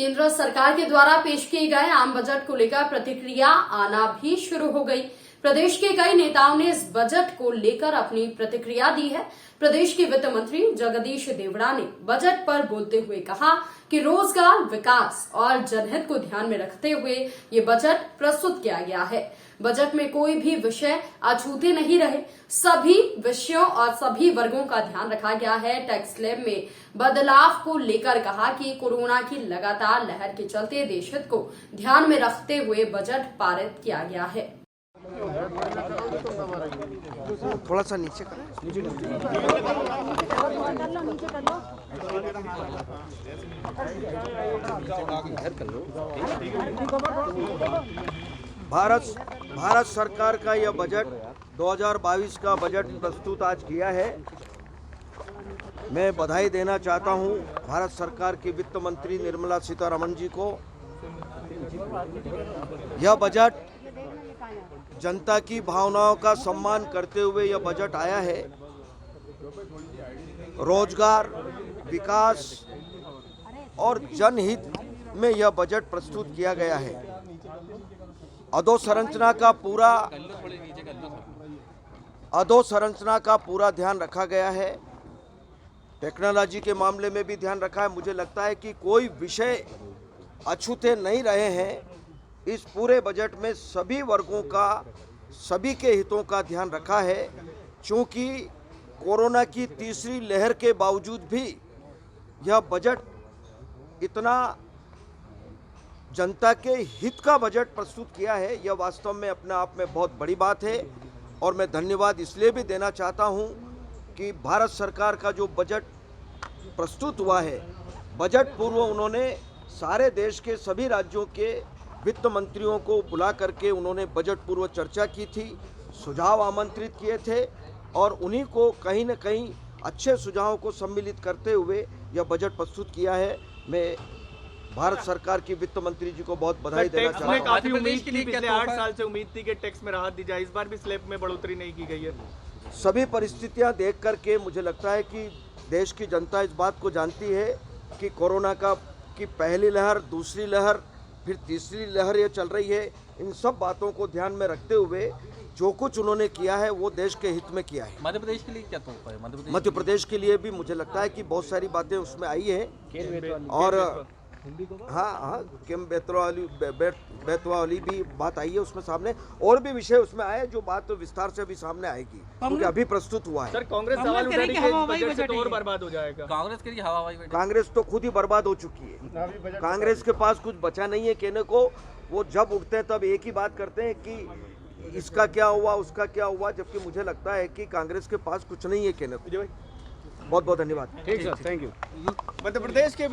केंद्र सरकार के द्वारा पेश किए गए आम बजट को लेकर प्रतिक्रिया आना भी शुरू हो गई। प्रदेश के कई नेताओं ने इस बजट को लेकर अपनी प्रतिक्रिया दी है। प्रदेश के वित्त मंत्री जगदीश देवड़ा ने बजट पर बोलते हुए कहा कि रोजगार, विकास और जनहित को ध्यान में रखते हुए ये बजट प्रस्तुत किया गया है। बजट में कोई भी विषय अछूते नहीं रहे, सभी विषयों और सभी वर्गों का ध्यान रखा गया है। टैक्स स्लैब में बदलाव को लेकर कहा कि कोरोना की लगातार लहर के चलते देश हित को ध्यान में रखते हुए बजट पारित किया गया है। थोड़ा सा नीचे करें। भारत सरकार का यह बजट 2022 का बजट प्रस्तुत आज किया है। मैं बधाई देना चाहता हूं भारत सरकार की वित्त मंत्री निर्मला सीतारमण जी को। यह बजट जनता की भावनाओं का सम्मान करते हुए यह बजट आया है। रोजगार, विकास और जनहित में यह बजट प्रस्तुत किया गया है। अधोसंरचना का पूरा ध्यान रखा गया है। टेक्नोलॉजी के मामले में भी ध्यान रखा है। मुझे लगता है कि कोई विषय अछूते नहीं रहे हैं। इस पूरे बजट में सभी वर्गों का, सभी के हितों का ध्यान रखा है। चूँकि कोरोना की तीसरी लहर के बावजूद भी यह बजट इतना जनता के हित का बजट प्रस्तुत किया है, यह वास्तव में अपने आप में बहुत बड़ी बात है। और मैं धन्यवाद इसलिए भी देना चाहता हूं कि भारत सरकार का जो बजट प्रस्तुत हुआ है, बजट पूर्व उन्होंने सारे देश के सभी राज्यों के वित्त मंत्रियों को बुला करके उन्होंने बजट पूर्व चर्चा की थी, सुझाव आमंत्रित किए थे और उन्हीं को कहीं न कहीं अच्छे सुझावों को सम्मिलित करते हुए यह बजट प्रस्तुत किया है। मैं भारत सरकार की वित्त मंत्री जी को बहुत बधाई देना चाहता हूँ। काफी उम्मीद थी, पिछले 8 साल से उम्मीद थी कि टैक्स में राहत दी जाए। इस बार भी स्लैब में बढ़ोतरी नहीं की गई है। सभी परिस्थितियां देख करके मुझे लगता है कि देश की जनता इस बात को जानती है कि कोरोना की पहली लहर, दूसरी लहर, फिर तीसरी लहर ये चल रही है। इन सब बातों को ध्यान में रखते हुए जो कुछ उन्होंने किया है वो देश के हित में किया है। मध्य प्रदेश के लिए क्या तोहफा है? मध्य प्रदेश के लिए भी मुझे लगता है कि बहुत सारी बातें उसमें आई हैं और हाँ, किम बेतवा वाली भी बात आई है उसमें सामने। और भी विषय उसमें आए जो बात विस्तार से भी सामने आएगी, क्योंकि अभी प्रस्तुत हुआ है। सर, कांग्रेस सवाल उठा रही है बजट से तो और बर्बाद हो जाएगा। कांग्रेस के लिए हवाई बजट। कांग्रेस तो खुद ही बर्बाद हो चुकी है। कांग्रेस के पास कुछ बचा नहीं है कहने को। वो जब उठते हैं तब एक ही बात करते हैं कि इसका क्या हुआ, उसका क्या हुआ, जबकि मुझे लगता है कि कांग्रेस के पास कुछ नहीं है कहने को। बहुत बहुत धन्यवाद। ठीक sir, thank you. Madhya Pradesh के